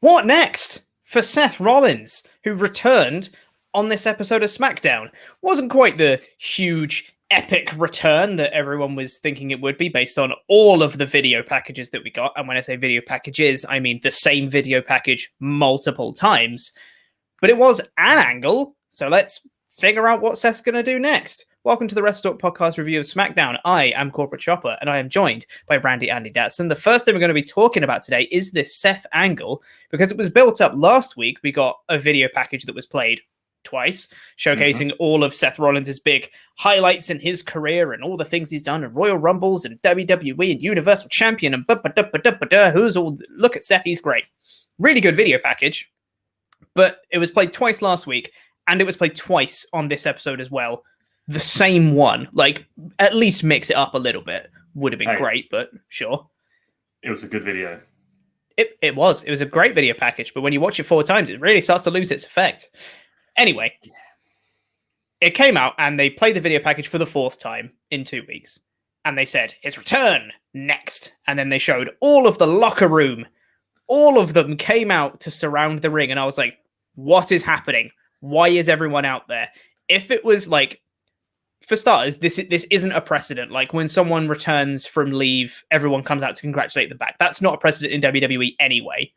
What next for Seth Rollins, who returned on this episode of SmackDown? Wasn't quite the huge, epic return that everyone was thinking it would be based on all of the video packages that we got. And when I say video packages, I mean the same video package multiple times. But it was an angle, so let's figure out what Seth's going to do next. Welcome to the WrestleTalk podcast review of SmackDown. I am Corporate Chopper, and I am joined by Randy Andy Datson. The first thing we're going to be talking about today is this Seth angle, because it was built up last week. We got a video package that was played twice, showcasing all of Seth Rollins' big highlights in his career and all the things he's done in Royal Rumbles and WWE and Universal Champion and who's all, look at Seth, he's great. Really good video package, but it was played twice last week, and it was played twice on this episode as well. The same one, like, at least mix it up a little bit. Would have been great, but sure. It was a good video. It was a great video package, but when you watch it 4 times, it really starts to lose its effect. Anyway, it came out and they played the video package for the 4th time in 2 weeks. And they said, his return next. And then they showed all of the locker room. All of them came out to surround the ring. And I was like, what is happening? Why is everyone out there? If it was like, for starters, this isn't a precedent. Like when someone returns from leave, everyone comes out to congratulate them back. That's not a precedent in WWE anyway.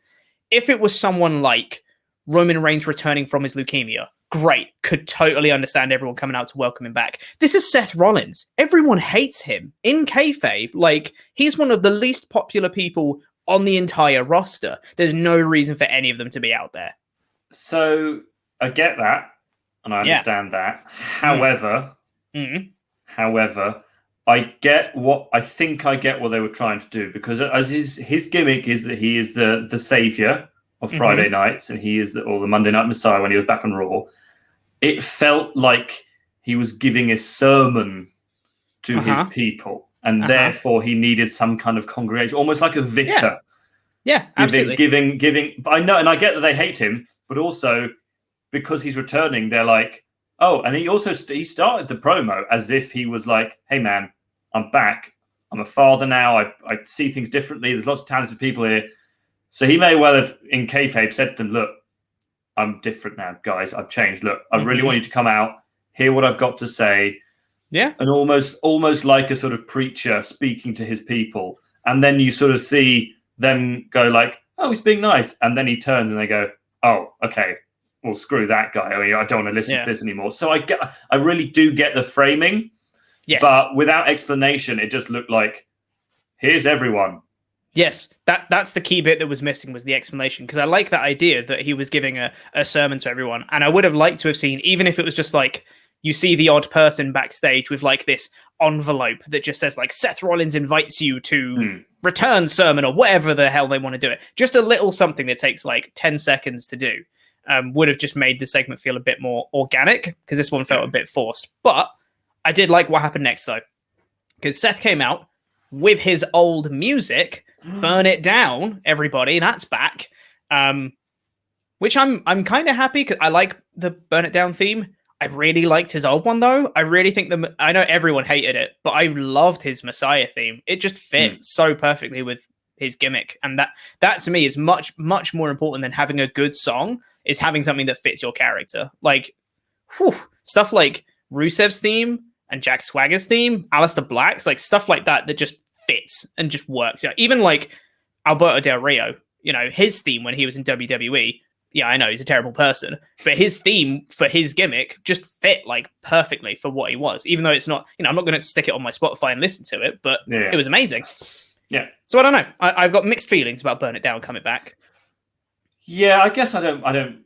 If it was someone like Roman Reigns returning from his leukemia, great. Could totally understand everyone coming out to welcome him back. This is Seth Rollins. Everyone hates him in kayfabe. Like, he's one of the least popular people on the entire roster. There's no reason for any of them to be out there. So I get that, and I understand that. However, I get what they were trying to do, because as his gimmick is that he is the savior of Friday nights, and he is the Monday Night Messiah when he was back on Raw. It felt like he was giving a sermon to his people, and therefore he needed some kind of congregation, almost like a vicar. Yeah, absolutely. Giving. I know, and I get that they hate him, but also because he's returning, they're like, oh, and he started the promo as if he was like, hey man, I'm back. I'm a father now. I see things differently. There's lots of talented people here. So he may well have, in kayfabe, said to them, look, I'm different now, guys. I've changed. Look, I really want you to come out, hear what I've got to say. Yeah. And almost like a sort of preacher speaking to his people. And then you sort of see them go like, oh, he's being nice. And then he turns and they go, oh, okay. Well, screw that guy. I mean, I don't want to listen to this anymore. So I really do get the framing. Yes. But without explanation, it just looked like, here's everyone. Yes, that's the key bit that was missing, was the explanation. Because I like that idea that he was giving a sermon to everyone. And I would have liked to have seen, even if it was just like, you see the odd person backstage with like this envelope that just says like, Seth Rollins invites you to return sermon, or whatever the hell they want to do it. Just a little something that takes like 10 seconds to do. Would have just made the segment feel a bit more organic, because this one felt a bit forced. But I did like what happened next, though, because Seth came out with his old music, Burn It Down, everybody, that's back, which I'm kind of happy, because I like the Burn It Down theme. I really liked his old one, though. I really think I know everyone hated it, but I loved his Messiah theme. It just fit so perfectly with his gimmick, and that to me is much more important than having a good song. Is having something that fits your character. Like, stuff like Rusev's theme and Jack Swagger's theme, Aleister Black's, like stuff like that just fits and just works. Yeah, even like Alberto Del Rio, his theme when he was in WWE. Yeah, I know he's a terrible person, but his theme for his gimmick just fit like perfectly for what he was. Even though it's not, I'm not going to stick it on my Spotify and listen to it, but it was amazing. Yeah. So I don't know. I've got mixed feelings about Burn It Down coming back. Yeah, I guess I don't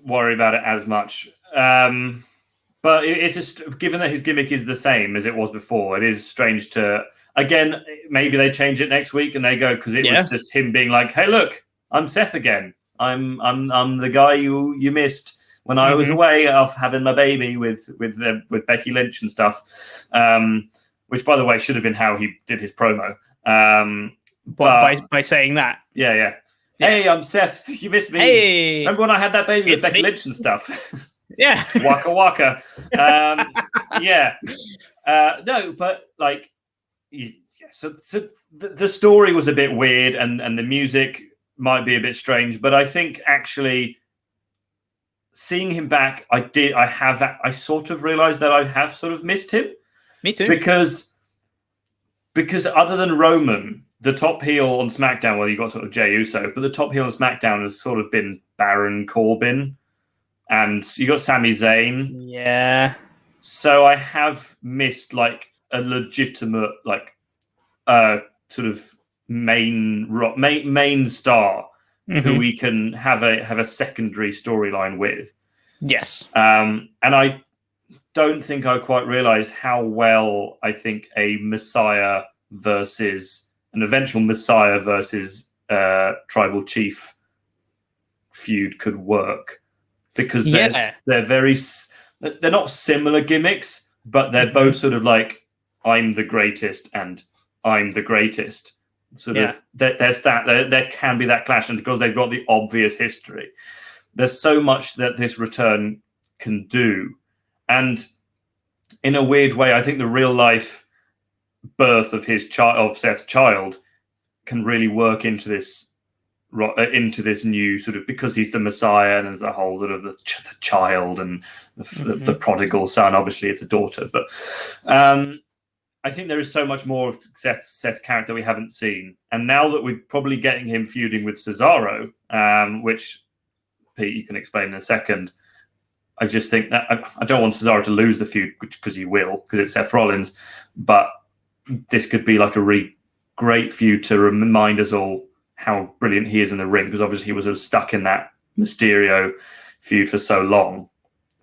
worry about it as much. But it's just, given that his gimmick is the same as it was before, it is strange to, again, maybe they change it next week and they go, because it was just him being like, hey, look, I'm Seth again. I'm the guy you missed when I was away off having my baby with Becky Lynch and stuff. Which, by the way, should have been how he did his promo. By saying that. Yeah. Hey, I'm Seth. You missed me. Hey, remember when I had that baby with Becky Lynch and stuff? Yeah. Waka waka. No, but like, so the story was a bit weird, and the music might be a bit strange, but I think actually seeing him back, I sort of realized that I have sort of missed him. Me too. Because other than Roman, the top heel on SmackDown, well, you got sort of Jey Uso, but the top heel on SmackDown has sort of been Baron Corbin, and you got Sami Zayn. Yeah. So I have missed like a legitimate, like, sort of main star who we can have a secondary storyline with. Yes. And I don't think I quite realized how well I think a Messiah versus an eventual Messiah versus Tribal Chief feud could work, because they're not similar gimmicks, but they're both sort of like, I'm the greatest and I'm the greatest. Sort of there's that there can be that clash, and because they've got the obvious history, there's so much that this return can do. And in a weird way, I think the real life birth of Seth's child can really work into this new sort of, because he's the Messiah, and there's a whole sort of the child and the prodigal son. Obviously, it's a daughter, but I think there is so much more of Seth's character we haven't seen. And now that we're probably getting him feuding with Cesaro, which, Pete, you can explain in a second, I just think that I don't want Cesaro to lose the feud, because he will, because it's Seth Rollins. But this could be like a really great feud to remind us all how brilliant he is in the ring, because obviously he was sort of stuck in that Mysterio feud for so long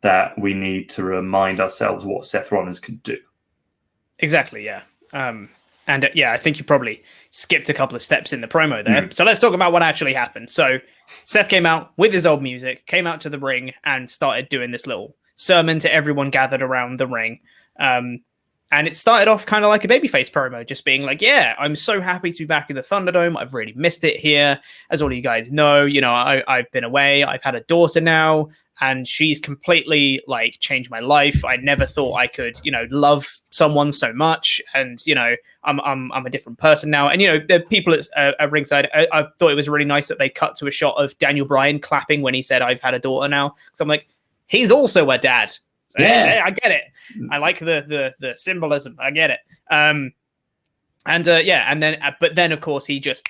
that we need to remind ourselves what Seth Rollins can do. Exactly, yeah. I think you probably skipped a couple of steps in the promo there. So let's talk about what actually happened. So Seth came out with his old music, came out to the ring, and started doing this little sermon to everyone gathered around the ring. And it started off kind of like a babyface promo, just being like, yeah, I'm so happy to be back in the Thunderdome. I've really missed it here. As all you guys know, I've been away. I've had a daughter now, and she's completely like changed my life. I never thought I could, love someone so much. And, I'm a different person now. And, the people at ringside, I thought it was really nice that they cut to a shot of Daniel Bryan clapping when he said, I've had a daughter now. So I'm like, he's also a dad. Yeah, I get it. I like the symbolism. I get it. But then of course he just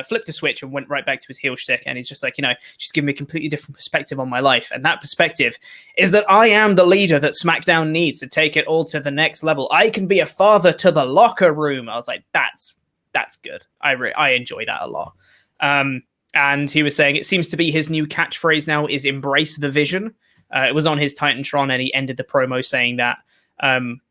flipped a switch and went right back to his heel shtick, and he's just like, she's giving me a completely different perspective on my life, and that perspective is that I am the leader that SmackDown needs to take it all to the next level. I can be a father to the locker room. I was like, that's good. I enjoy that a lot. And he was saying it seems to be his new catchphrase now is embrace the vision. It was on his Titantron, and he ended the promo saying that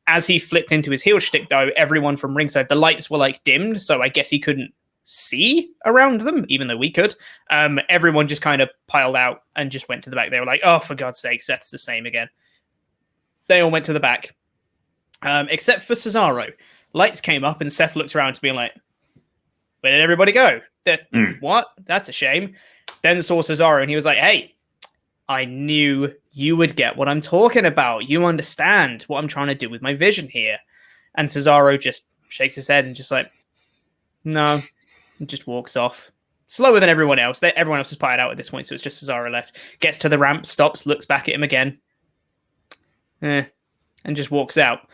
as he flipped into his heel shtick, though, everyone from ringside, the lights were like dimmed, so I guess he couldn't see around them, even though we could. Everyone just kind of piled out and just went to the back. They were like, oh, for God's sake, Seth's the same again. They all went to the back, except for Cesaro. Lights came up, and Seth looked around to be like, where did everybody go? What? That's a shame. Then saw Cesaro, and he was like, hey, I knew you would get what I'm talking about. You understand what I'm trying to do with my vision here. And Cesaro just shakes his head and just like, no, and just walks off. Slower than everyone else. Everyone else was pied out at this point, so it's just Cesaro left. Gets to the ramp, stops, looks back at him again. And just walks out.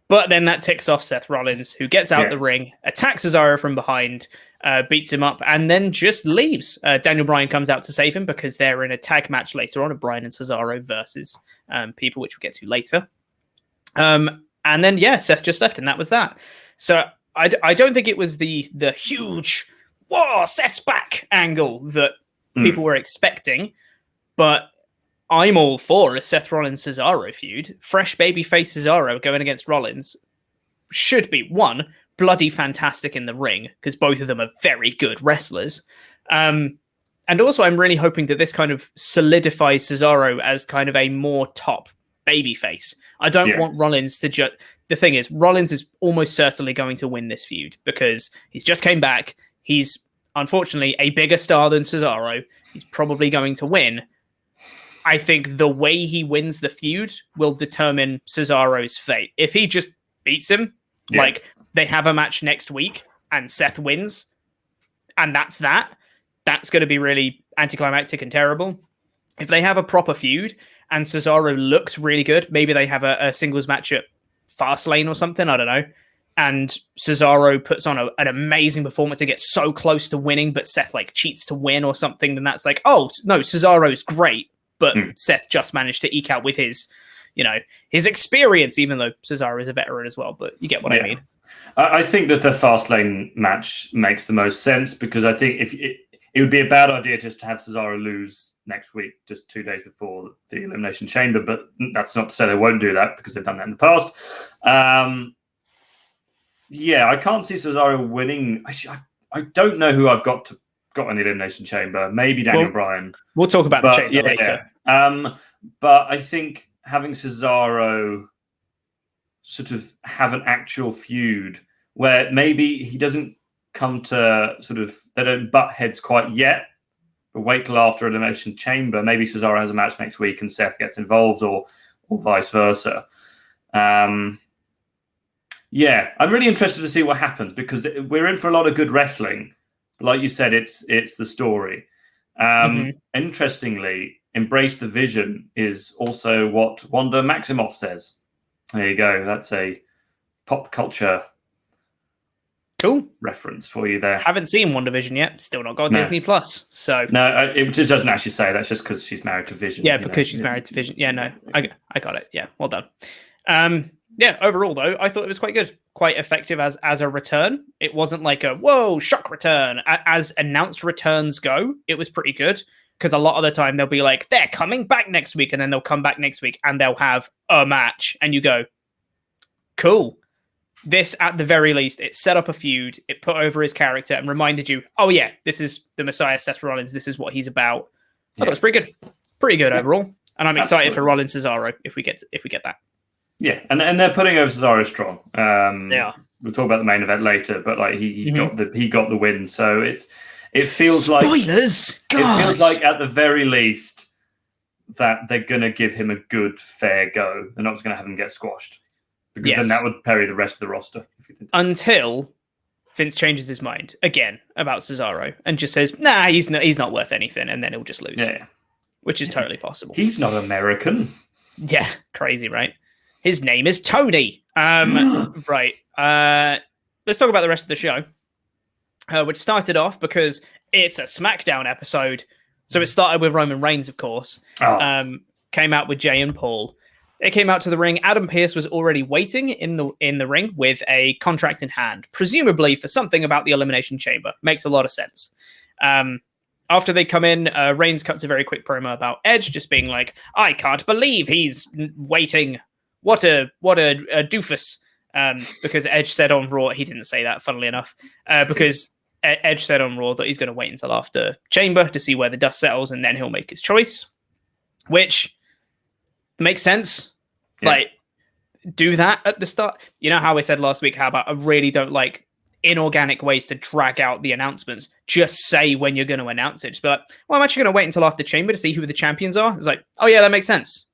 But then that ticks off Seth Rollins, who gets out the ring, attacks Cesaro from behind, beats him up, and then just leaves. Daniel Bryan comes out to save him because they're in a tag match later on of Bryan and Cesaro versus people, which we'll get to later. And then, Seth just left, and that was that. So I don't think it was the huge, whoa, Seth's back angle that people were expecting, but I'm all for a Seth Rollins-Cesaro feud. Fresh babyface Cesaro going against Rollins should be, one, bloody fantastic in the ring, because both of them are very good wrestlers. And also, I'm really hoping that this kind of solidifies Cesaro as kind of a more top babyface. I don't want Rollins to just... The thing is, Rollins is almost certainly going to win this feud, because he's just came back. He's, unfortunately, a bigger star than Cesaro. He's probably going to win. I think the way he wins the feud will determine Cesaro's fate. If he just beats him, like they have a match next week and Seth wins, and that's that, that's going to be really anticlimactic and terrible. If they have a proper feud and Cesaro looks really good, maybe they have a singles match at Fastlane or something, I don't know, and Cesaro puts on an amazing performance and gets so close to winning, but Seth like cheats to win or something, then that's like, oh no, Cesaro's great, but Seth just managed to eke out with his, his experience, even though Cesaro is a veteran as well, but you get what I mean. I think that the Fastlane match makes the most sense, because I think if it would be a bad idea just to have Cesaro lose next week, just 2 days before the Elimination Chamber, but that's not to say they won't do that, because they've done that in the past. I can't see Cesaro winning. I don't know who I've got in the Elimination Chamber. Maybe Daniel Bryan. We'll talk about the chamber later. But I think having Cesaro sort of have an actual feud where maybe he doesn't come to they don't butt heads quite yet, but wait till after Elimination Chamber. Maybe Cesaro has a match next week and Seth gets involved, or vice versa. I'm really interested to see what happens, because we're in for a lot of good wrestling. But like you said, it's the story. Interestingly, Embrace the Vision is also what Wanda Maximoff says. There you go. That's a pop culture reference for you there. Haven't seen WandaVision yet. Still not got Disney Plus. So no, it just doesn't actually say. That's just because she's married to Vision. Yeah, because she's married to Vision. Yeah, no, I got it. Yeah, well done. Overall though, I thought it was quite good, quite effective as a return. It wasn't like a whoa shock return. As announced returns go, it was pretty good, because a lot of the time they'll be like, they're coming back next week, and then they'll come back next week and they'll have a match, and you go, cool. This, at the very least, it set up a feud, it put over his character and reminded you, oh yeah, this is the Messiah Seth Rollins, this is what he's about. I thought it was pretty good overall, and I'm excited for Rollins Cesaro if we get that. Yeah, and they're putting over Cesaro strong. We'll talk about the main event later, but like he got the win, so it feels like spoilers. It feels like at the very least that they're gonna give him a good fair go. They're not just gonna have him get squashed, because then that would parry the rest of the roster. Until Vince changes his mind again about Cesaro and just says, nah, he's not worth anything, and then he'll just lose. Yeah. Which is totally possible. He's not American. Yeah, crazy, right? His name is Tony. Right. Let's talk about the rest of the show, which started off because it's a SmackDown episode. So it started with Roman Reigns, of course. Came out with Jay and Paul. They came out to the ring. Adam Pearce was already waiting in the ring with a contract in hand, presumably for something about the Elimination Chamber. Makes a lot of sense. After they come in, Reigns cuts a very quick promo about Edge, just being like, I can't believe he's waiting. What a doofus. Because Edge said on Raw, he didn't say that, funnily enough, because Edge said on Raw that he's going to wait until after Chamber to see where the dust settles, and then he'll make his choice, which makes sense. Yeah. Like, do that at the start. You know how I said last week, how about I really don't like inorganic ways to drag out the announcements. Just say when you're going to announce it. Just be like, well, I'm actually going to wait until after Chamber to see who the champions are. It's like, oh yeah, that makes sense.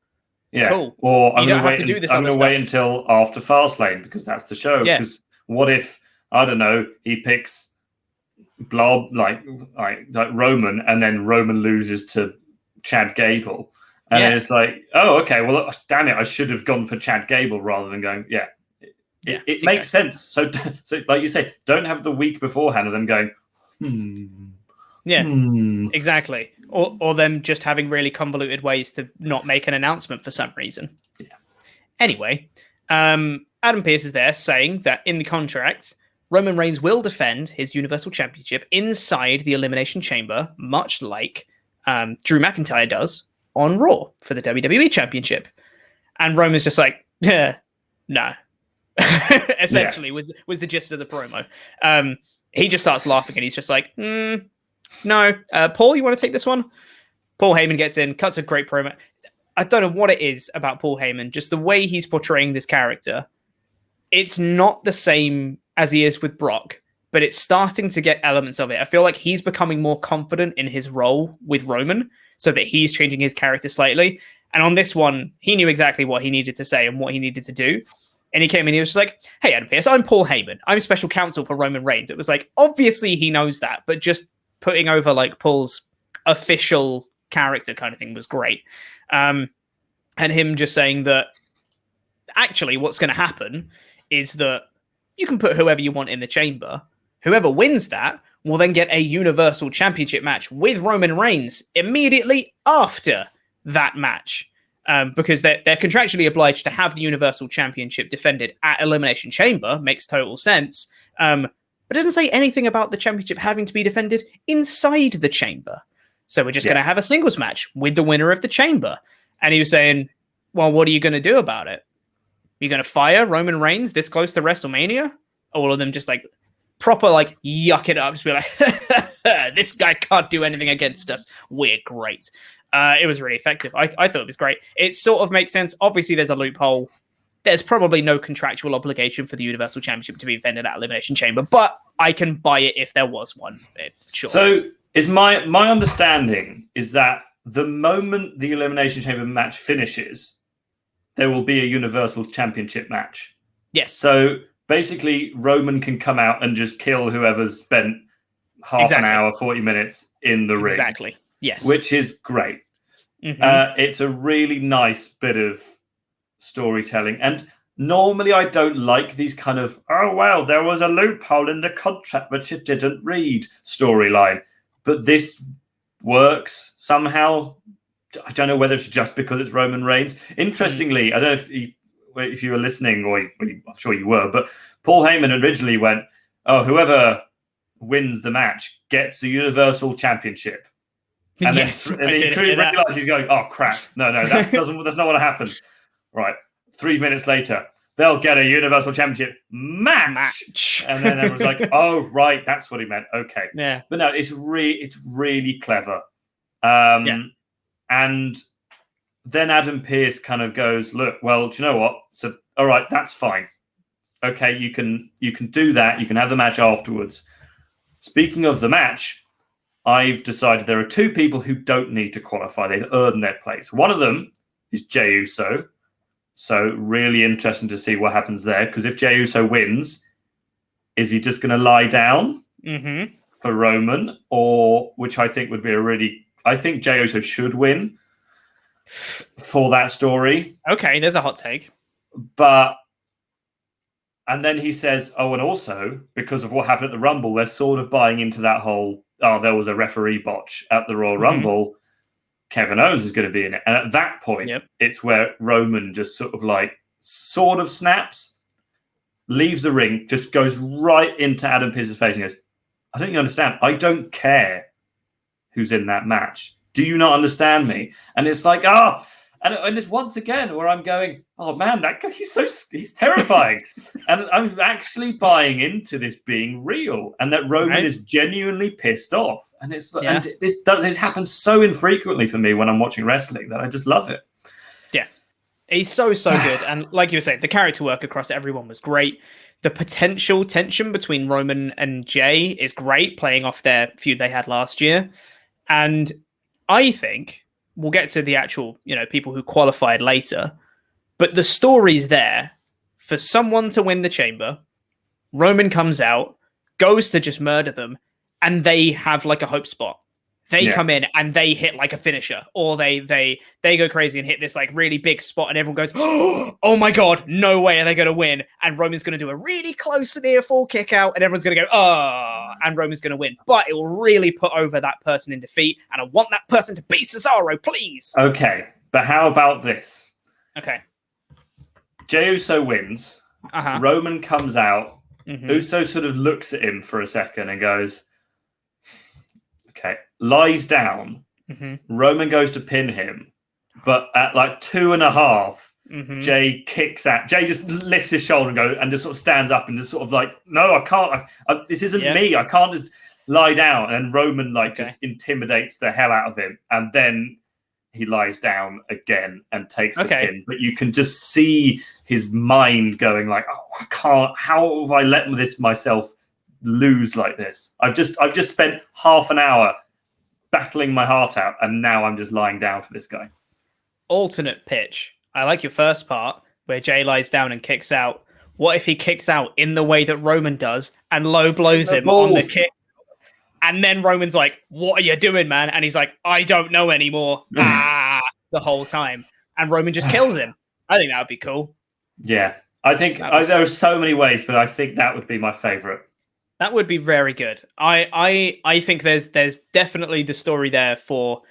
Yeah, cool. Or I'm going to wait until after Fastlane, because that's the show. Because what if, I don't know, he picks Blob like Roman, and then Roman loses to Chad Gable, and it's like, oh, okay, well, damn it, I should have gone for Chad Gable rather than going. It makes sense. So like you say, don't have the week beforehand of them going, exactly. Or them just having really convoluted ways to not make an announcement for some reason. Yeah. Anyway, Adam Pearce is there saying that in the contract, Roman Reigns will defend his Universal Championship inside the Elimination Chamber, much like Drew McIntyre does on Raw for the WWE Championship. And Roman's just like, no. Essentially was the gist of the promo. He just starts laughing and he's just like, no. Paul, you want to take this one? Paul Heyman gets in, cuts a great promo. I don't know what it is about Paul Heyman, just the way he's portraying this character. It's not the same as he is with Brock, but it's starting to get elements of it. I feel like he's becoming more confident in his role with Roman, so that he's changing his character slightly. And on this one, he knew exactly what he needed to say and what he needed to do. And he came in, he was just like, hey, Adam Pearce, I'm Paul Heyman. I'm special counsel for Roman Reigns. It was like, obviously he knows that, but just putting over like Paul's official character kind of thing was great. And him just saying that actually what's going to happen is that you can put whoever you want in the chamber. Whoever wins that will then get a Universal Championship match with Roman Reigns immediately after that match. Because they're contractually obliged to have the Universal Championship defended at Elimination Chamber. Makes total sense. But it doesn't say anything about the championship having to be defended inside the chamber. So we're just going to have a singles match with the winner of the chamber. And he was saying, well, what are you going to do about it? You're going to fire Roman Reigns this close to WrestleMania? All of them just like proper like yuck it up. Just be like, this guy can't do anything against us. We're great. It was really effective. I thought it was great. It sort of makes sense. Obviously, there's a loophole. There's probably no contractual obligation for the Universal Championship to be defended at Elimination Chamber, but I can buy it if there was one. Sure. So is my understanding is that the moment the Elimination Chamber match finishes, there will be a Universal Championship match. Yes. So basically, Roman can come out and just kill whoever's spent half an hour, 40 minutes in the ring. Exactly. Yes. Which is great. Mm-hmm. It's a really nice bit of storytelling. And normally I don't like these kind of, oh, well, there was a loophole in the contract which it didn't read storyline. But this works somehow. I don't know whether it's just because it's Roman Reigns. Interestingly, I don't know if you were listening, or I'm sure you were, but Paul Heyman originally went, oh, whoever wins the match gets the Universal Championship. And yes, then he realizes he's going, oh, crap. No, that's not what happened. Right. 3 minutes later, they'll get a Universal Championship match. And then everyone's like, oh, right, that's what he meant. Okay. Yeah. But no, it's really clever. And then Adam Pearce kind of goes, look, well, do you know what? So, all right, that's fine. Okay, you can do that. You can have the match afterwards. Speaking of the match, I've decided there are two people who don't need to qualify. They've earned their place. One of them is Jey Uso. So really interesting to see what happens there. Because if Jey Uso wins, is he just going to lie down for Roman? Or, which I think would be I think Jey Uso should win for that story. Okay, there's a hot take. And then he says, oh, and also, because of what happened at the Rumble, they're sort of buying into that whole, oh, there was a referee botch at the Royal Rumble. Kevin Owens is going to be in it. And at that point, it's where Roman just sort of snaps, leaves the ring, just goes right into Adam Pearce's face and goes, I think you understand. I don't care who's in that match. Do you not understand me? And it's like, and it's once again where I'm going, oh man, that guy, he's terrifying. And I'm actually buying into this being real and that Roman is genuinely pissed off. And and this happens so infrequently for me when I'm watching wrestling that I just love it. Yeah. He's so good. And like you were saying, the character work across everyone was great. The potential tension between Roman and Jey is great, playing off their feud they had last year. And I think we'll get to the actual, people who qualified later, but the story's there for someone to win the chamber. Roman comes out, goes to just murder them, and they have like a hope spot. They come in and they hit like a finisher, or they go crazy and hit this like really big spot, and everyone goes, oh my God, no way are they going to win. And Roman's going to do a really close near fall kick out, and everyone's going to go, and Roman's going to win. But it will really put over that person in defeat, and I want that person to beat Cesaro, please. Okay, but how about this? Okay. Jey Uso wins. Roman comes out. Uso sort of looks at him for a second and goes, okay, lies down. Roman goes to pin him, but at like 2.5, Jey kicks out. Jey just lifts his shoulder and goes and just sort of stands up and just sort of like, no, I can't. This isn't me. I can't just lie down. And Roman just intimidates the hell out of him, and then he lies down again and takes the pin. But you can just see his mind going like, oh, I can't. How have I let myself lose like this? I've just spent half an hour battling my heart out, and now I'm just lying down for this guy. Alternate pitch. I like your first part where Jey lies down and kicks out. What if he kicks out in the way that Roman does and low blows him on the kick? And then Roman's like, "What are you doing, man?" And he's like, "I don't know anymore." The whole time. And Roman just kills him. I think that would be cool. Yeah. I think there are so many ways, but I think that would be my favorite. That would be very good. I think there's definitely the story there for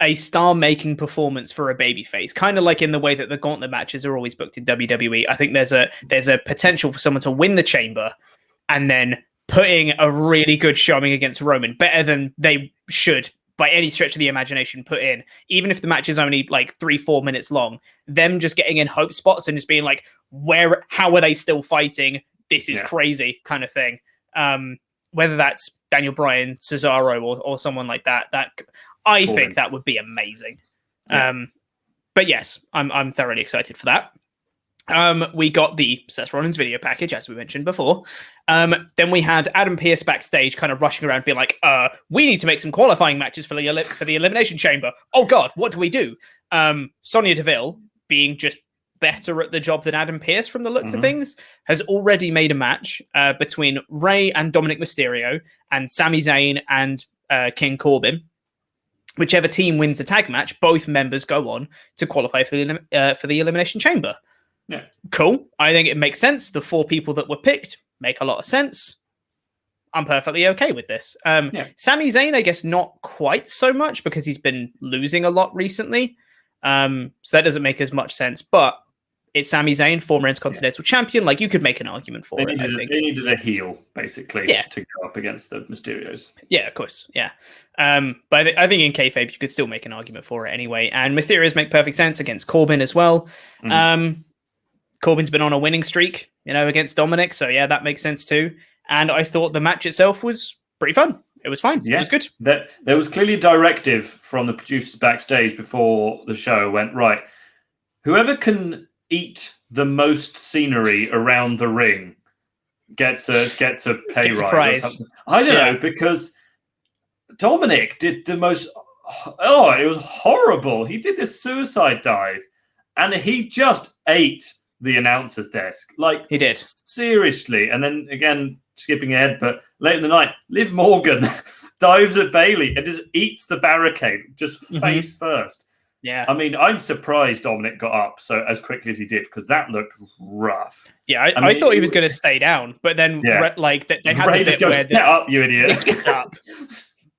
a star-making performance for a babyface, kind of like in the way that the gauntlet matches are always booked in WWE. I think there's a potential for someone to win the Chamber and then putting a really good showing against Roman, better than they should by any stretch of the imagination put in, even if the match is only like 3-4 minutes long, them just getting in hope spots and just being like, how are they still fighting? This is crazy kind of thing. Whether that's Daniel Bryan, Cesaro, or someone like that, I think that would be amazing. Yeah. But yes, I'm thoroughly excited for that. We got the Seth Rollins video package, as we mentioned before. Then we had Adam Pearce backstage kind of rushing around being like, we need to make some qualifying matches for the Elimination Chamber. Oh God, what do we do? Sonya Deville, being just better at the job than Adam Pearce from the looks of things, has already made a match between Rey and Dominic Mysterio and Sami Zayn and King Corbin. Whichever team wins the tag match, both members go on to qualify for the Elimination Chamber. Yeah, cool. I think it makes sense. The 4 people that were picked make a lot of sense. I'm perfectly okay with this. Sami Zayn, I guess not quite so much because he's been losing a lot recently. So that doesn't make as much sense. But it's Sami Zayn, former Intercontinental Champion. Like, you could make an argument for it. They needed a heel, basically, to go up against the Mysterios. Yeah, of course. Yeah. But I think in kayfabe, you could still make an argument for it anyway. And Mysterios make perfect sense against Corbin as well. Corbin's been on a winning streak, against Dominic. So, yeah, that makes sense too. And I thought the match itself was pretty fun. It was fine. Yeah. It was good. There was clearly a directive from the producers backstage before the show went, right, whoever can eat the most scenery around the ring gets a pay rise or something. I don't know, because Dominic did the most... Oh, it was horrible. He did this suicide dive and he just ate the announcer's desk. Like, he did. Seriously. And then again, skipping ahead, but late in the night, Liv Morgan dives at Bayley and just eats the barricade, just face first. Yeah. I mean, I'm surprised Dominic got up so as quickly as he did, because that looked rough. Yeah, I thought he was going to stay down, but then they had Ray just goes, get up, you idiot. Get up.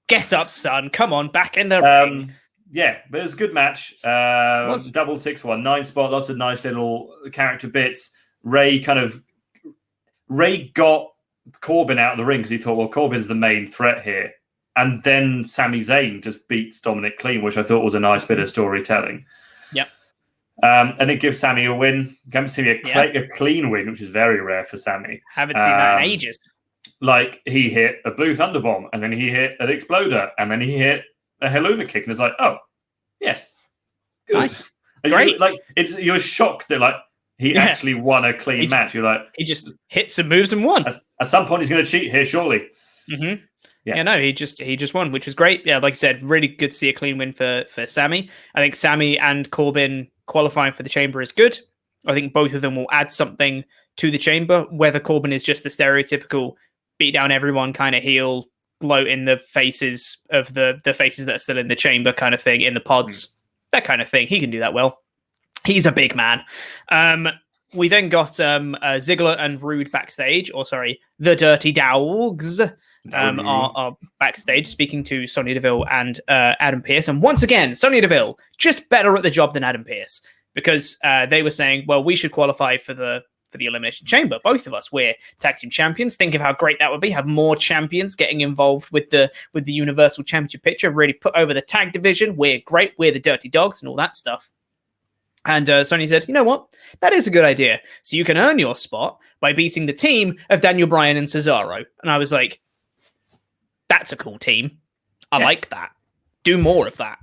Get up, son. Come on, back in the ring. Yeah, but it was a good match. Double 6-1, 9 spot, lots of nice little character bits. Ray got Corbin out of the ring because he thought, well, Corbin's the main threat here. And then Sami Zayn just beats Dominic clean, which I thought was a nice bit of storytelling. Yep. And it gives Sami a win. Can see a clean win, which is very rare for Sami. Haven't seen that in ages. Like, he hit a blue thunderbomb, and then he hit an exploder, and then he hit a helluva kick, and it's like, oh, yes, good. Nice, great. You're shocked that he actually won a clean match. You're like, he just hit some moves and won. At some point, he's going to cheat here, surely. Mm-hmm. Yeah, no, he just won, which was great. Yeah, like I said, really good to see a clean win for Sami. I think Sami and Corbin qualifying for the Chamber is good. I think both of them will add something to the Chamber, whether Corbin is just the stereotypical beat down everyone kind of heel, gloat in the faces of the faces that are still in the Chamber kind of thing, in the pods, that kind of thing. He can do that well. He's a big man. We then got Ziggler and Roode backstage, the Dirty Dogs are backstage speaking to Sonya Deville and Adam Pearce. And once again, Sonya Deville just better at the job than Adam Pearce, because they were saying, well, we should qualify for the Elimination Chamber. Both of us, we're tag team champions. Think of how great that would be. Have more champions getting involved with the Universal Championship picture. Really put over the tag division. We're great. We're the Dirty Dogs and all that stuff. And Sonya said, you know what? That is a good idea. So you can earn your spot by beating the team of Daniel Bryan and Cesaro. And I was like, that's a cool team. I like that. Do more of that.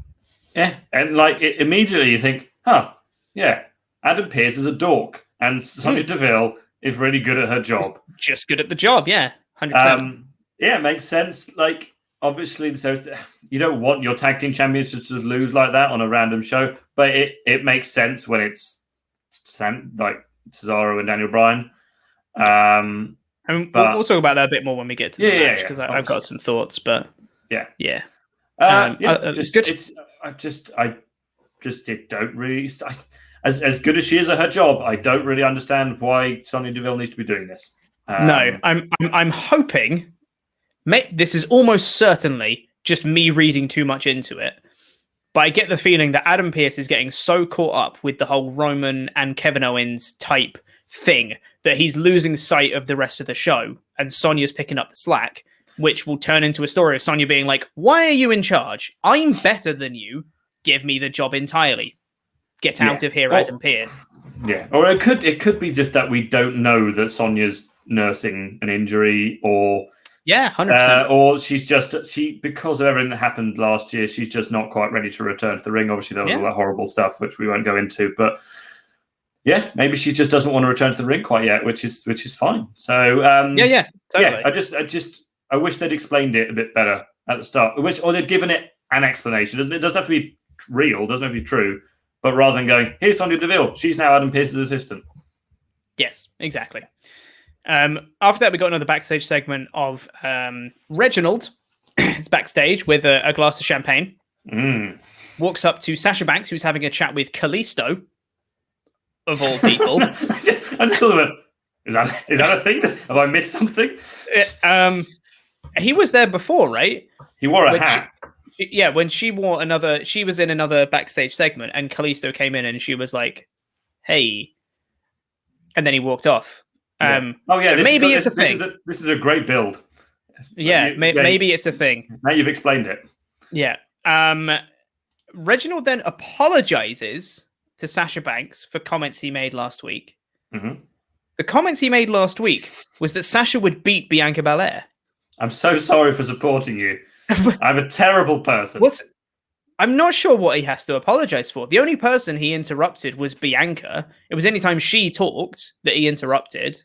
Yeah. And immediately you think, Adam Pearce is a dork. And Sonya Deville is really good at her job. Just good at the job, yeah. 100%. Yeah, it makes sense. Obviously, so you don't want your tag team champions to just lose like that on a random show, but it makes sense when it's like Cesaro and Daniel Bryan. I mean, But we'll talk about that a bit more when we get to the match because I've got some thoughts. But yeah. It's good. I don't really. As good as she is at her job, I don't really understand why Sonya Deville needs to be doing this. No, I'm hoping. This is almost certainly just me reading too much into it, but I get the feeling that Adam Pearce is getting so caught up with the whole Roman and Kevin Owens type thing that he's losing sight of the rest of the show, and Sonya's picking up the slack, which will turn into a story of Sonya being like, "Why are you in charge? I'm better than you. Give me the job entirely. Get out of here, Adam Pearce." Yeah, or it could be just that we don't know that Sonya's nursing an injury, or 100%, or she's just because of everything that happened last year, she's just not quite ready to return to the ring. Obviously, there was all that horrible stuff which we won't go into, but maybe she just doesn't want to return to the ring quite yet, which is fine. So totally. I wish they'd explained it a bit better at the start, or they'd given it an explanation. It doesn't have to be real, doesn't have to be true, but rather than going, here's Sonya Deville, she's now Adam Pearce's assistant. Yes, exactly. After that, we got another backstage segment of Reginald is backstage with a glass of champagne. Walks up to Sasha Banks, who's having a chat with Kalisto, of all people. I just thought of it. Is that a thing? Have I missed something? He was there before, right? He wore a hat. Yeah, when she was in another backstage segment, and Kalisto came in, and she was like, "Hey," and then he walked off. So maybe it's a thing. This is a great build. Yeah, maybe it's a thing. Now you've explained it. Yeah. Reginald then apologizes to Sasha Banks for comments he made last week. Mm-hmm. The comments he made last week was that Sasha would beat Bianca Belair. I'm so sorry for supporting you. I'm a terrible person. I'm not sure what he has to apologize for. The only person he interrupted was Bianca. It was anytime she talked that he interrupted.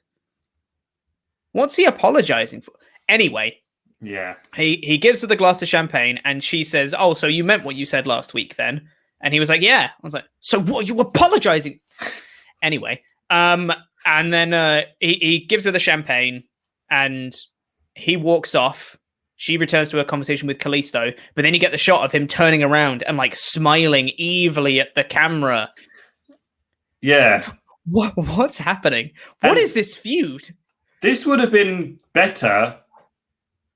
What's he apologizing for? Anyway, he gives her the glass of champagne, and she says, "Oh, so you meant what you said last week then?" And he was like, "Yeah." I was like, "So what are you apologizing?" Anyway, and then he gives her the champagne, and he walks off. She returns to her conversation with Kalisto, but then you get the shot of him turning around and like smiling evilly at the camera. Yeah. What's happening? What is this feud? This would have been better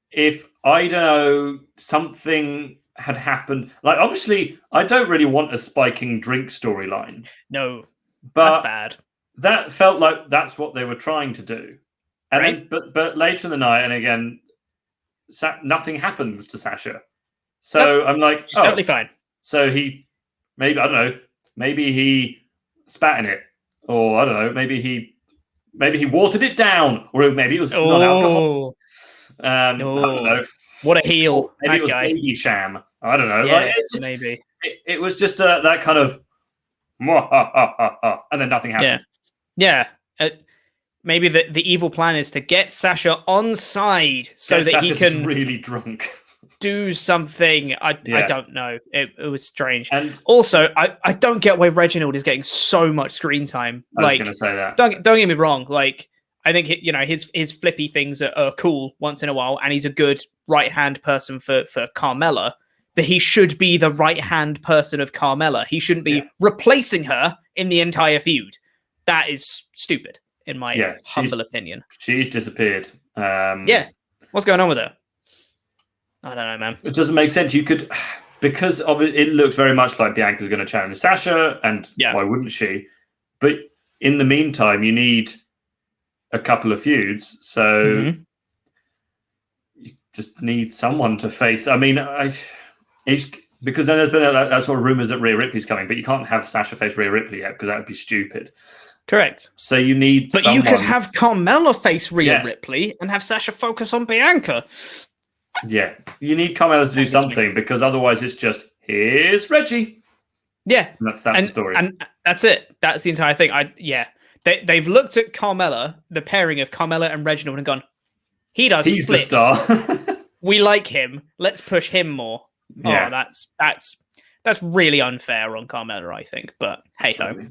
if, I don't know, something had happened. Like, obviously, I don't really want a spiking drink storyline. No, but that's bad. That felt like that's what they were trying to do. And then, but later in the night, and again, nothing happens to Sasha. So I'm like, she's totally fine. So he, maybe, I don't know, maybe he spat in it, or I don't know, maybe he watered it down, or maybe it was non-alcohol. I don't know. What a heel! Maybe it was baby sham. I don't know. Yeah, maybe it was just that kind of, and then nothing happened. Yeah. Maybe the evil plan is to get Sasha on side so that Sasha he can really drunk do something. I don't know. It was strange. And also, I don't get why Reginald is getting so much screen time. I was going to say that. Don't get me wrong. Like, I think his flippy things are cool once in a while, and he's a good right hand person for Carmella. But he should be the right hand person of Carmella. He shouldn't be replacing her in the entire feud. That is stupid, in my humble opinion. She's disappeared. What's going on with her? I don't know, man. It doesn't make sense. You could, because of it looks very much like Bianca's going to challenge Sasha, and why wouldn't she? But in the meantime, you need a couple of feuds, so you just need someone to face. I mean, because then there's been that sort of rumors that Rhea Ripley's coming, but you can't have Sasha face Rhea Ripley yet because that would be stupid. Correct. So you need But someone. You could have Carmella face Rhea Ripley and have Sasha focus on Bianca. Yeah. You need Carmella to do something because otherwise it's just, here's Reggie. Yeah. And that's the story. And that's it. That's the entire thing. They've looked at Carmella, the pairing of Carmella and Reginald, and gone, he's the star. We like him. Let's push him more. Yeah. Oh, that's really unfair on Carmella, I think. But hey ho.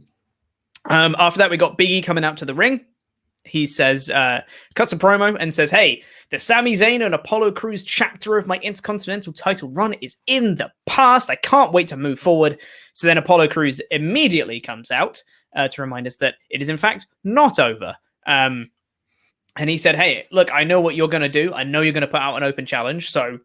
After that, we got Big E coming out to the ring. he says, cuts a promo and says, hey, the Sami Zayn and Apollo Crews chapter of my Intercontinental title run is in the past. I can't wait to move forward. So then Apollo Crews immediately comes out to remind us that it is in fact not over. And he said, hey, look, I know what you're going to do. I know you're going to put out an open challenge. So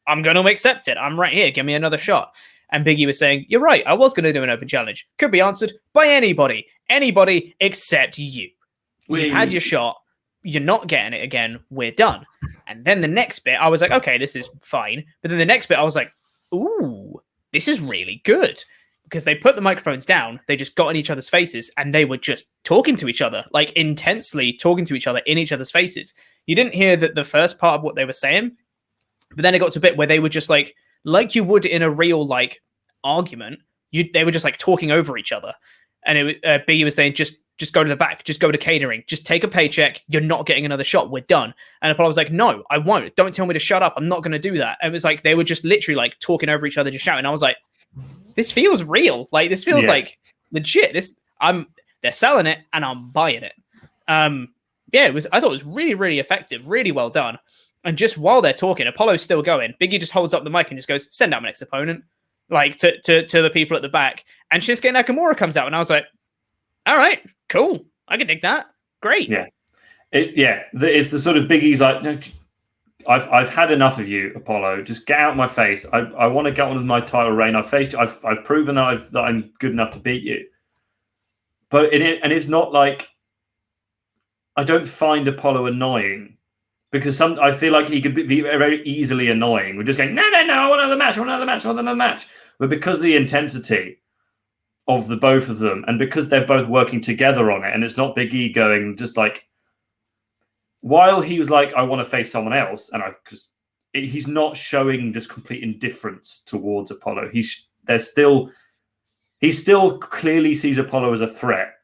I'm going to accept it. I'm right here. Give me another shot. And Big E was saying, you're right. I was going to do an open challenge. Could be answered by anybody. Anybody except you. You've had your shot. You're not getting it again. We're done. And then the next bit, I was like, okay, this is fine. But then the next bit, I was like, ooh, this is really good. Because they put the microphones down, they just got in each other's faces, and they were just talking to each other, like intensely talking to each other in each other's faces. You didn't hear the first part of what they were saying, but then it got to a bit where they were just like you would in a real like argument. They were just like talking over each other. And Biggie was saying, just go to the back, just go to catering, just take a paycheck. You're not getting another shot. We're done. And Apollo was like, no, I won't. Don't tell me to shut up. I'm not going to do that. And it was like, they were just literally like talking over each other, just shouting. I was like, this feels real. Like, this feels like legit. They're selling it and I'm buying it. I thought it was really, really effective, really well done. And just while they're talking, Apollo's still going. Biggie just holds up the mic and just goes, send out my next opponent. Like to the people at the back. And Shinsuke Nakamura comes out and I was like, all right, cool. I can dig that. Great. Yeah. It's the sort of Biggie's like, no, I've had enough of you, Apollo. Just get out of my face. I want to get on with my title reign. I've faced you. I've proven that I'm good enough to beat you. But it's not like I don't find Apollo annoying because I feel like he could be very easily annoying. We're just going, no, I want another match. But because of the intensity of the both of them, and because they're both working together on it, and it's not Big E going just like, while he was like, I want to face someone else, and he's not showing just complete indifference towards Apollo. He still clearly sees Apollo as a threat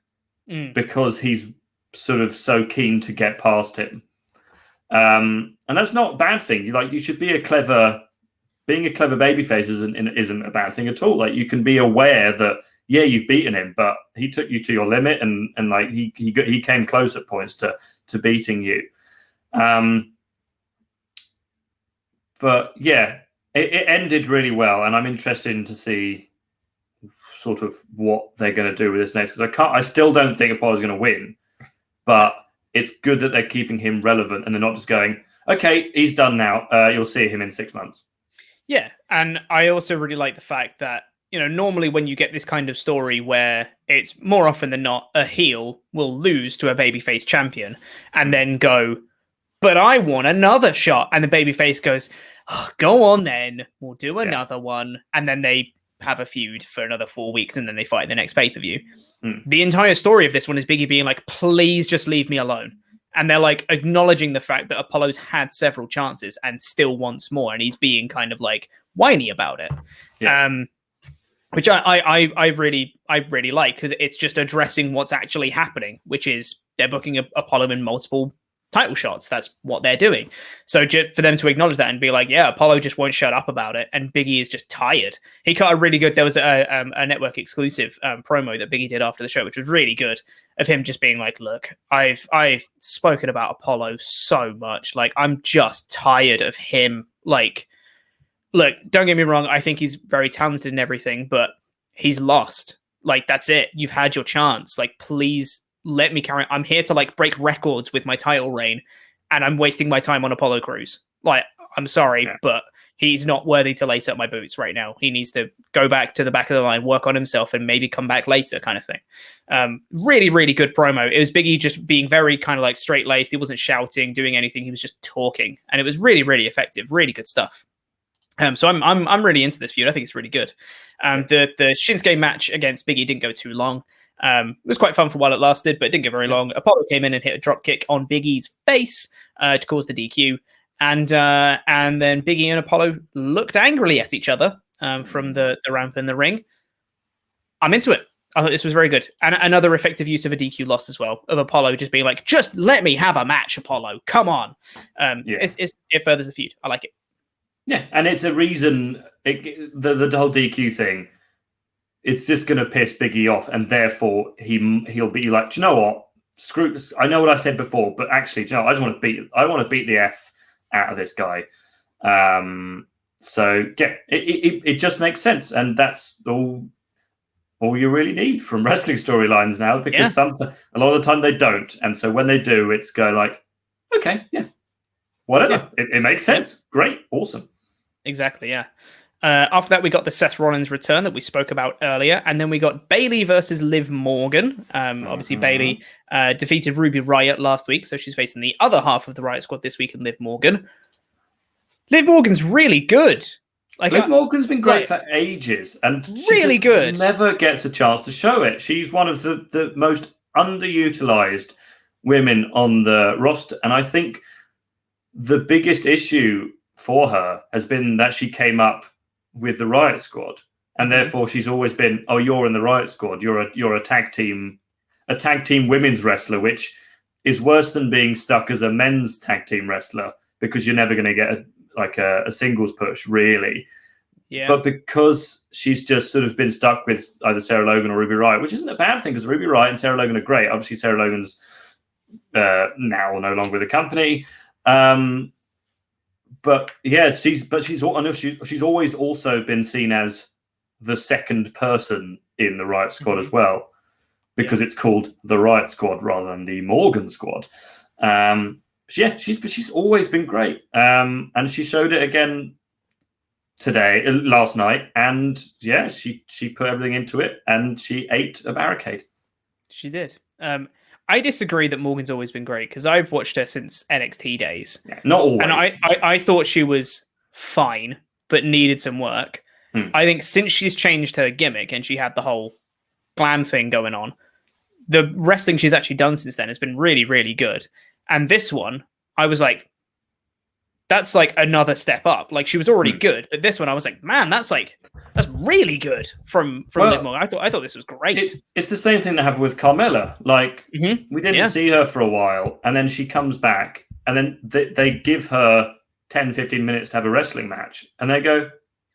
because he's sort of so keen to get past him. And that's not a bad thing. You should be being a clever babyface isn't a bad thing at all. Like, you can be aware that, yeah, you've beaten him, but he took you to your limit, and like he came close at points to beating you. But yeah, it ended really well, and I'm interested to see sort of what they're going to do with this next, because I still don't think Apollo's going to win, but it's good that they're keeping him relevant and they're not just going, okay, he's done now. You'll see him in 6 months. Yeah, and I also really like the fact that, normally when you get this kind of story where it's more often than not a heel will lose to a babyface champion and then go, but I want another shot. And the babyface goes, oh, go on then, we'll do another one. And then they have a feud for another 4 weeks and then they fight in the next pay-per-view. The entire story of this one is Biggie being like, please just leave me alone. And they're like acknowledging the fact that Apollo's had several chances and still wants more. And he's being kind of like whiny about it. Yeah. Which I really like, because it's just addressing what's actually happening, which is they're booking Apollo in multiple title shots. That's what they're doing. So just for them to acknowledge that and be like, yeah, Apollo just won't shut up about it, and Biggie is just tired. He cut a really good. There was a network exclusive promo that Biggie did after the show, which was really good, of him just being like, look, I've spoken about Apollo so much. Like, I'm just tired of him. Like, look, don't get me wrong. I think he's very talented and everything, but he's lost. Like, that's it. You've had your chance. Like, please let me carry on. I'm here to like break records with my title reign, and I'm wasting my time on Apollo Crews. Like, I'm sorry, but he's not worthy to lace up my boots right now. He needs to go back to the back of the line, work on himself, and maybe come back later, kind of thing. Really, really good promo. It was Biggie just being very kind of like straight-laced. He wasn't shouting, doing anything. He was just talking, and it was really, really effective. Really good stuff. So I'm really into this feud. I think it's really good. The Shinsuke match against Biggie didn't go too long. It was quite fun for while it lasted, but it didn't go very long. Apollo came in and hit a drop kick on Big E's face to cause the DQ, and then Big E and Apollo looked angrily at each other from the ramp in the ring. I'm into it. I thought this was very good, and another effective use of a DQ loss as well, of Apollo just being like, just let me have a match, Apollo. Come on. It furthers the feud. I like it. Yeah, and it's a reason, the whole DQ thing, it's just going to piss Biggie off, and therefore he'll be like, do you know what? screw. I know what I said before, but actually, you know, I want to beat the F out of this guy. So yeah, it just makes sense, and that's all you really need from wrestling storylines now, because sometimes, a lot of the time they don't, and so when they do, it's go like, okay, yeah, whatever, it makes sense, great, awesome. Exactly, yeah. After that, we got the Seth Rollins return that we spoke about earlier, and then we got Bayley versus Liv Morgan. Obviously, Bayley defeated Ruby Riott last week, so she's facing the other half of the Riott Squad this week in Liv Morgan. Liv Morgan's really good. Like, Liv Morgan's been great for ages, and really good. Never gets a chance to show it. She's one of the most underutilized women on the roster, and I think the biggest issue for her has been that she came up with the Riott Squad, and therefore she's always been, oh, you're in the Riott Squad, you're a tag team women's wrestler, which is worse than being stuck as a men's tag team wrestler, because you're never going to get a singles push, really. Yeah. But because she's just sort of been stuck with either Sarah Logan or Ruby Riott, which isn't a bad thing, because Ruby Riott and Sarah Logan are great. Obviously, Sarah Logan's now no longer with the company. But yeah, she's always also been seen as the second person in the Riott Squad as well, because it's called the Riott Squad rather than the Morgan Squad. She's always been great, and she showed it again last night, and yeah, she put everything into it, and she ate a barricade. She did. I disagree that Morgan's always been great, because I've watched her since NXT days. Yeah, not always. And I thought she was fine, but needed some work. I think since she's changed her gimmick and she had the whole glam thing going on, the wrestling she's actually done since then has been really, really good. And this one, I was like, that's like another step up. Like, she was already good, but this one I was like, man, that's really good from Liv Morgan. I thought this was great. It's the same thing that happened with Carmella. Like, we didn't see her for a while, and then she comes back, and then they give her 10, 15 minutes to have a wrestling match, and they go,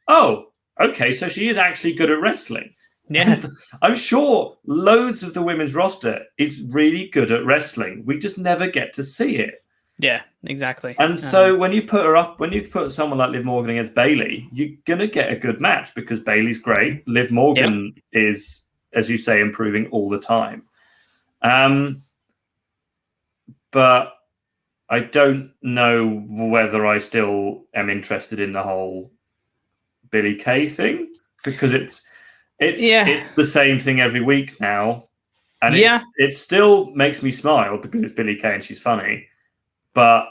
oh, okay, so she is actually good at wrestling. Yeah. I'm sure loads of the women's roster is really good at wrestling. We just never get to see it. Yeah, exactly. And so when you put someone like Liv Morgan against Bayley, you're going to get a good match, because Bayley's great. Liv Morgan is, as you say, improving all the time. But I don't know whether I still am interested in the whole Billie Kay thing, because it's the same thing every week now. And it still makes me smile because it's Billie Kay and she's funny. But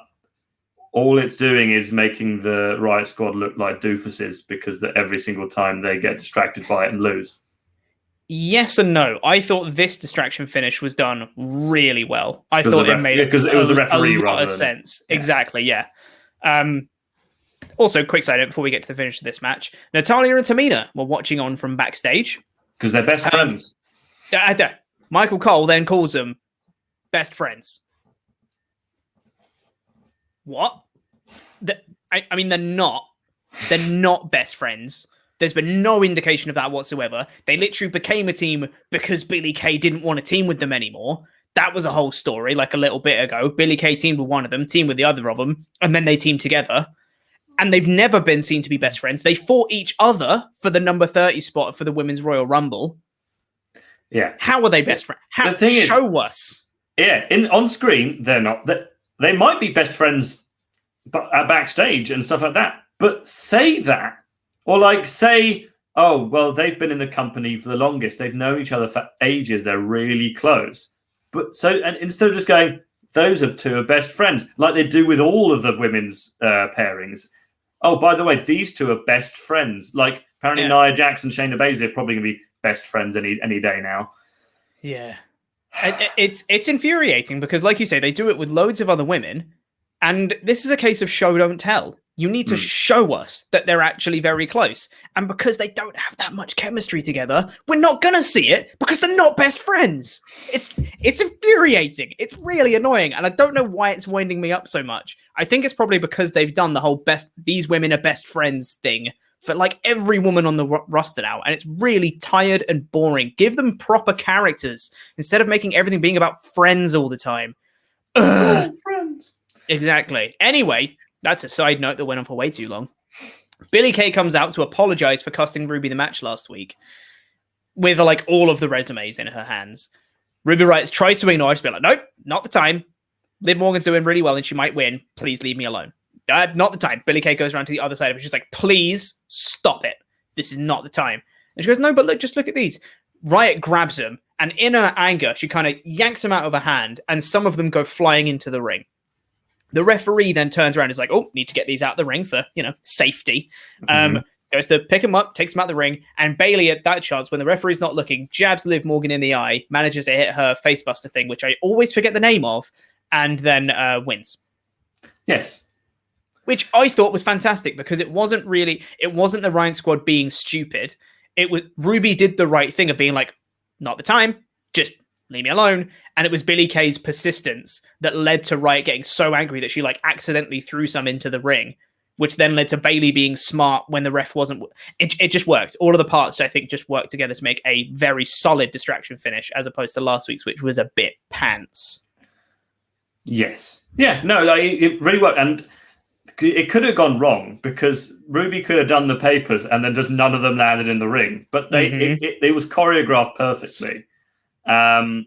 all it's doing is making the Riott Squad look like doofuses, because every single time they get distracted by it and lose. Yes and no. I thought this distraction finish was done really well. I thought it made because it was the referee a lot of sense. Yeah. Exactly, yeah. Also, quick side note before we get to the finish of this match: Natalya and Tamina were watching on from backstage because they're best friends. Michael Cole then calls them best friends. What? I mean, they're not. They're not best friends. There's been no indication of that whatsoever. They literally became a team because Billie Kay didn't want to team with them anymore. That was a whole story, like a little bit ago. Billie Kay teamed with one of them, teamed with the other of them, and then they teamed together. And they've never been seen to be best friends. They fought each other for the number 30 spot for the Women's Royal Rumble. Yeah. How are they best friends? Show us. Yeah, on screen, they're not. They might be best friends backstage and stuff like that, but say that. Or say, oh, well, they've been in the company for the longest. They've known each other for ages. They're really close. And instead of just going, those are two are best friends, like they do with all of the women's pairings. Oh, by the way, these two are best friends. Like, apparently Nia Jax and Shayna Baszler are probably going to be best friends any day now. Yeah. It's infuriating because, like you say, they do it with loads of other women. And this is a case of show, don't tell. You need to show us that they're actually very close. And because they don't have that much chemistry together, we're not going to see it because they're not best friends. It's infuriating. It's really annoying. And I don't know why it's winding me up so much. I think it's probably because they've done the whole these women are best friends thing for like every woman on the roster now, and it's really tired and boring. Give them proper characters instead of making everything being about friends all the time. Friends. Exactly. Anyway, that's a side note that went on for way too long. Billie Kay comes out to apologize for costing Ruby the match last week with like all of the resumes in her hands. Ruby Riott tries to ignore it, to be like, nope, not the time. Liv Morgan's doing really well and she might win. Please leave me alone. Not the time. Billie Kay goes around to the other side of it. She's like, please stop it. This is not the time. And she goes, no, but look, just look at these. Riott grabs them, and in her anger, she kind of yanks them out of her hand, and some of them go flying into the ring. The referee then turns around and is like, oh, need to get these out of the ring for, safety. Goes to pick them up, takes them out of the ring, and Bayley at that chance, when the referee's not looking, jabs Liv Morgan in the eye, manages to hit her facebuster thing, which I always forget the name of, and then wins. Yes. Which I thought was fantastic because it wasn't the Riot Squad being stupid. It was Ruby did the right thing of being like, not the time, just leave me alone. And it was Billie Kay's persistence that led to Riot getting so angry that she like accidentally threw some into the ring, which then led to Bayley being smart when the ref wasn't. It just worked. All of the parts, I think, just worked together to make a very solid distraction finish as opposed to last week's, which was a bit pants. Yes. Yeah, no, like, it really worked. And it could have gone wrong because Ruby could have done the papers and then just none of them landed in the ring. But it was choreographed perfectly. And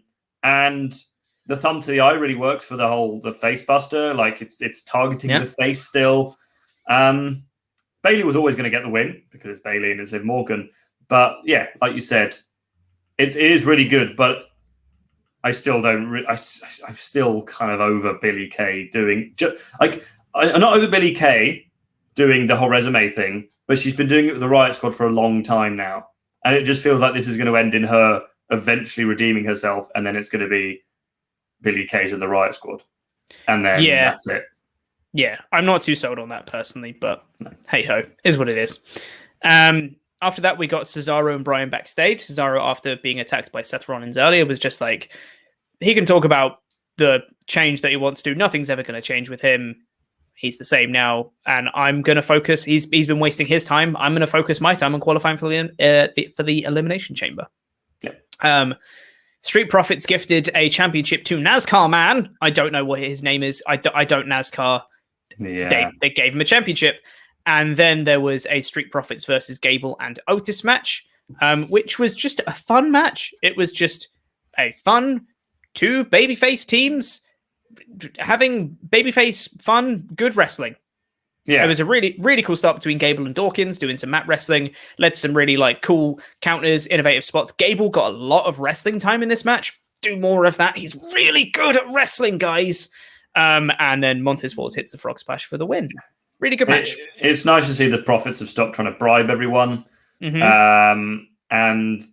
the thumb to the eye really works for the face buster. Like it's targeting the face still. Bayley was always going to get the win because it's Bayley and it's Liv Morgan. But yeah, like you said, it is really good. But I still don't. I'm still kind of over Billie Kay doing I'm not over Billie Kay doing the whole resume thing, but she's been doing it with the Riot Squad for a long time now. And it just feels like this is going to end in her eventually redeeming herself, and then it's going to be Billie Kay's in the Riot Squad. And then that's it. Yeah, I'm not too sold on that personally, but hey-ho, is what it is. After that, we got Cesaro and Bryan backstage. Cesaro, after being attacked by Seth Rollins earlier, was just like, he can talk about the change that he wants to do. Nothing's ever going to change with him. He's the same now, and I'm going to focus. He's been wasting his time. I'm going to focus my time on qualifying for the Elimination Chamber. Yeah. Street Profits gifted a championship to NASCAR man. I don't know what his name is. I don't NASCAR. Yeah. They gave him a championship, and then there was a Street Profits versus Gable and Otis match, which was just a fun match. It was just a fun two babyface teams having babyface fun, good wrestling. Yeah, it was a really, really cool start between Gable and Dawkins doing some mat wrestling, led to some really like cool counters, innovative spots. Gable got a lot of wrestling time in this match. Do more of that. He's really good at wrestling, guys. And then Montez Ford hits the frog splash for the win. Really good match. It's nice to see the Profits have stopped trying to bribe everyone. And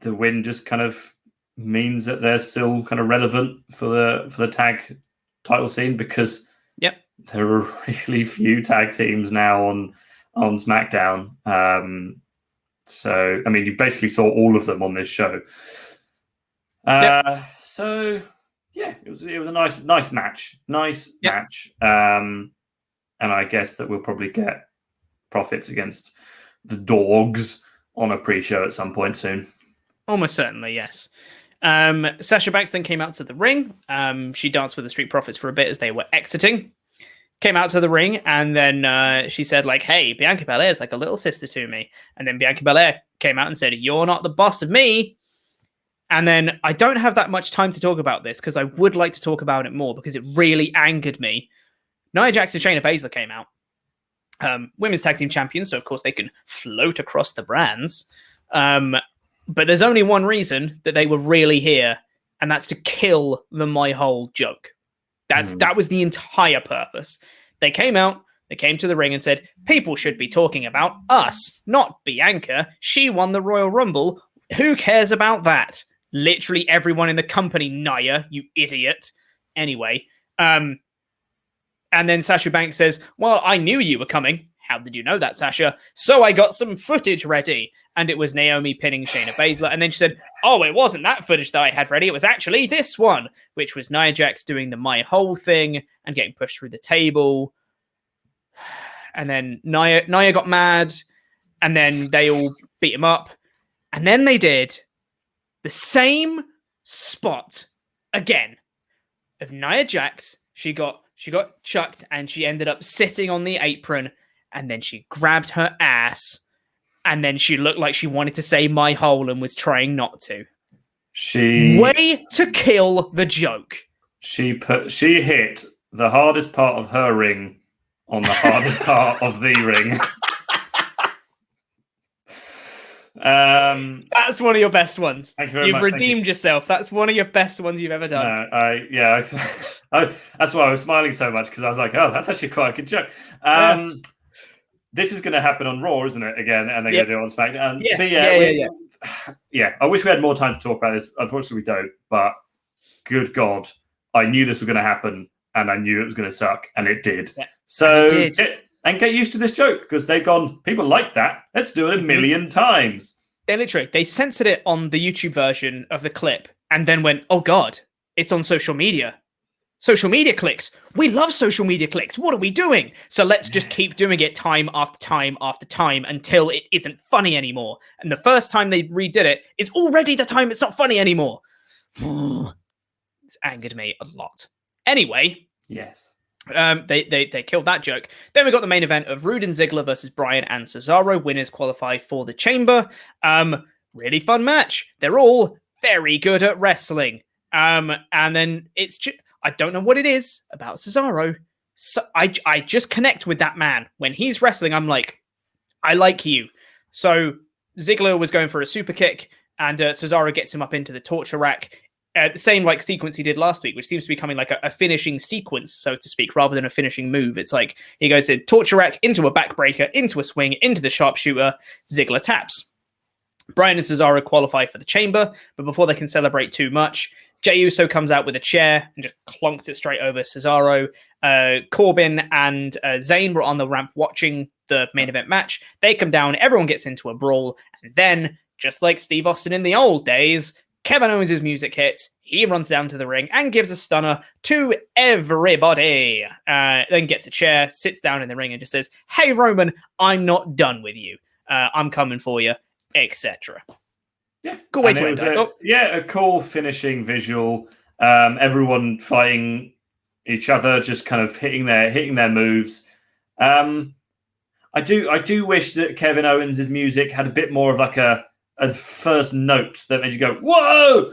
the win just kind of means that they're still kind of relevant for the tag title scene because there are really few tag teams now on SmackDown. So I mean, you basically saw all of them on this show. So yeah, it was a nice match, match. And I guess that we'll probably get Profits against the Dogs on a pre-show at some point soon. Almost certainly, yes. Sasha Banks then came out to the ring. She danced with the Street Profits for a bit as they were exiting. Came out to the ring, and then she said, like, hey, Bianca Belair is like a little sister to me. And then Bianca Belair came out and said, you're not the boss of me. And then I don't have that much time to talk about this because I would like to talk about it more because it really angered me. Nia Jax and Shayna Baszler came out. Women's Tag Team Champions, so of course they can float across the brands. But there's only one reason that they were really here, and that's to kill the My Whole joke. That was the entire purpose. They came out, they came to the ring and said, people should be talking about us, not Bianca. She won the Royal Rumble. Who cares about that? Literally everyone in the company, Nia, you idiot. Anyway, and then Sasha Banks says, well, I knew you were coming. How did you know that, Sasha? So I got some footage ready. And it was Naomi pinning Shayna Baszler. And then she said, oh, it wasn't that footage that I had ready. It was actually this one, which was Nia Jax doing the My Whole thing and getting pushed through the table. And then Nia got mad. And then they all beat him up. And then they did the same spot again of Nia Jax. She got chucked and she ended up sitting on the apron, and then she grabbed her ass, and then she looked like she wanted to say my hole and was trying not to. Way to kill the joke. She hit the hardest part of her ring on the hardest part of the ring. That's one of your best ones. Thank you very much. You've redeemed yourself. That's one of your best ones you've ever done. That's why I was smiling so much, because I was like, oh, that's actually quite a good joke. This is going to happen on Raw, isn't it? Again, and they're going to do it on SmackDown. Yeah. I wish we had more time to talk about this. Unfortunately, we don't. But good God, I knew this was going to happen, and I knew it was going to suck, and it did. Yeah. So get used to this joke, because they've gone, people like that. Let's do it a million times. They censored it on the YouTube version of the clip, and then went, oh God, it's on social media. Social media clicks. We love social media clicks. What are we doing? So let's just keep doing it time after time after time until it isn't funny anymore. And the first time they redid it is already the time it's not funny anymore. It's angered me a lot. Anyway. Yes. They killed that joke. Then we got the main event of Roode and Ziggler versus Bryan and Cesaro. Winners qualify for the Chamber. Really fun match. They're all very good at wrestling. And then it's just, I don't know what it is about Cesaro. So I just connect with that man. When he's wrestling, I'm like, I like you. So Ziggler was going for a super kick, and Cesaro gets him up into the torture rack. The same like sequence he did last week, which seems to be becoming like a finishing sequence, so to speak, rather than a finishing move. It's like he goes in torture rack, into a backbreaker, into a swing, into the sharpshooter. Ziggler taps. Bryan and Cesaro qualify for the Chamber, but before they can celebrate too much, Jey Uso comes out with a chair and just clonks it straight over Cesaro. Corbin and Zayn were on the ramp watching the main event match. They come down, everyone gets into a brawl, and then, just like Steve Austin in the old days, Kevin Owens' music hits, he runs down to the ring and gives a stunner to everybody. Then gets a chair, sits down in the ring and just says, hey, Roman, I'm not done with you. I'm coming for you, etc. Yeah, cool way to end it. A cool finishing visual. Everyone fighting each other, just kind of hitting their moves. I do wish that Kevin Owens' music had a bit more of like a first note that made you go whoa,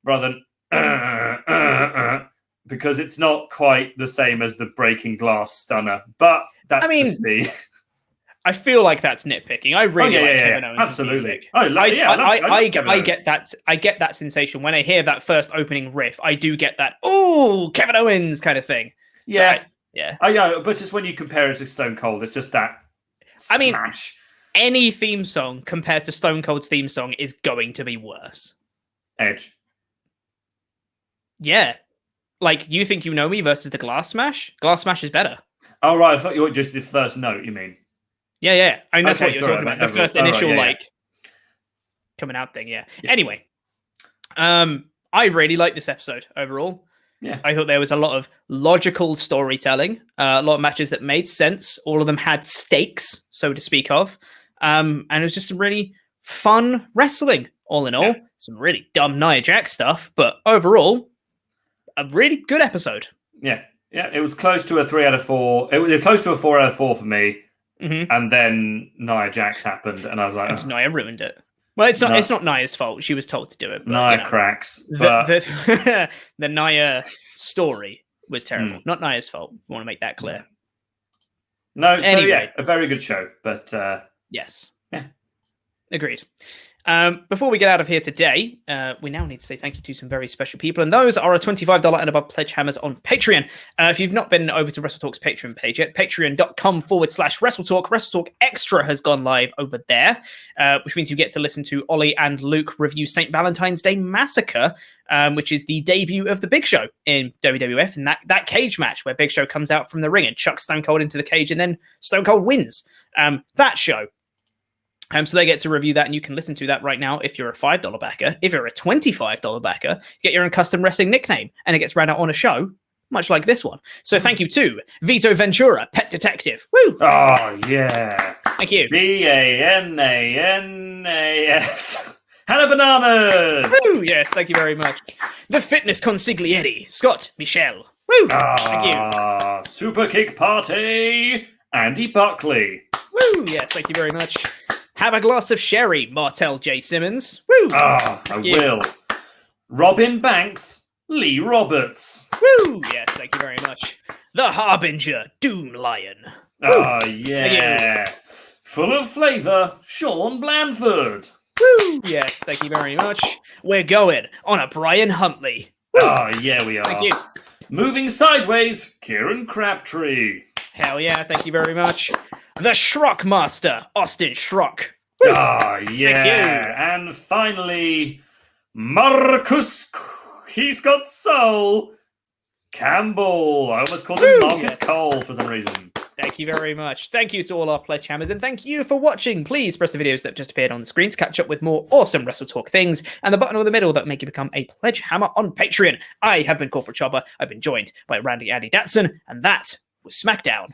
rather than because it's not quite the same as the breaking glass stunner. But that's just me. I feel like that's nitpicking. I really like Kevin Owens' music. I get that. I get that sensation when I hear that first opening riff. I do get that. Oh, Kevin Owens kind of thing. Yeah, I know, but just when you compare it to Stone Cold, it's just that. I mean, any theme song compared to Stone Cold's theme song is going to be worse. Edge. Yeah, like You Think You Know Me versus the Glass Smash. Glass Smash is better. Oh right, I thought you were just the first note. You mean? Yeah. I mean, that's what you're talking about. The first initial, coming out thing, yeah. Anyway, I really liked this episode overall. Yeah. I thought there was a lot of logical storytelling, a lot of matches that made sense. All of them had stakes, so to speak of. And it was just some really fun wrestling, all in all. Yeah. Some really dumb Nia Jax stuff, but overall, a really good episode. Yeah. It was close to a 3 out of 4. It was close to a 4 out of 4 for me. Mm-hmm. And then Nia Jax happened, and I was like, and Nia ruined it. Well, it's not Nia's fault. She was told to do it. But, Nia cracks. But... The Nia story was terrible. Not Nia's fault. I want to make that clear. No, anyway. A very good show. But yes. Yeah. Agreed. Before we get out of here today, we now need to say thank you to some very special people, and those are our $25 and above pledge hammers on Patreon. If you've not been over to WrestleTalk's Patreon page yet, patreon.com/WrestleTalk. WrestleTalk Extra has gone live over there, which means you get to listen to Ollie and Luke review St. Valentine's Day Massacre, which is the debut of the Big Show in WWF, and that cage match where Big Show comes out from the ring and chucks Stone Cold into the cage, and then Stone Cold wins. That show. So they get to review that, and you can listen to that right now if you're a $5 backer. If you're a $25 backer, you get your own custom wrestling nickname, and it gets read out on a show, much like this one. So thank you to Vito Ventura, Pet Detective. Woo! Oh, yeah. Thank you. Bananas. Hannah Bananas. Woo! Yes, thank you very much. The Fitness Consigliere, Scott Michelle. Woo! Thank you. Super Kick Party, Andy Buckley. Woo! Yes, thank you very much. Have a glass of sherry, Martel J. Simmons. Woo! I will. Robin Banks, Lee Roberts. Woo! Yes, thank you very much. The Harbinger, Doom Lion. Yeah. Full of flavour, Sean Blandford. Woo! Yes, thank you very much. We're going on a Brian Huntley. Yeah, we are. Thank you. Moving sideways, Kieran Crabtree. Hell yeah, thank you very much. The Schrock Master, Austin Schrock. Yeah. And finally, Marcus, he's got soul, Campbell. I almost called him Marcus Cole for some reason. Thank you very much. Thank you to all our pledge hammers, and thank you for watching. Please press the videos that just appeared on the screen to catch up with more awesome WrestleTalk things, and the button in the middle that make you become a pledge hammer on Patreon. I have been Corporate Chopper. I've been joined by Randy Andy Datson, and that was SmackDown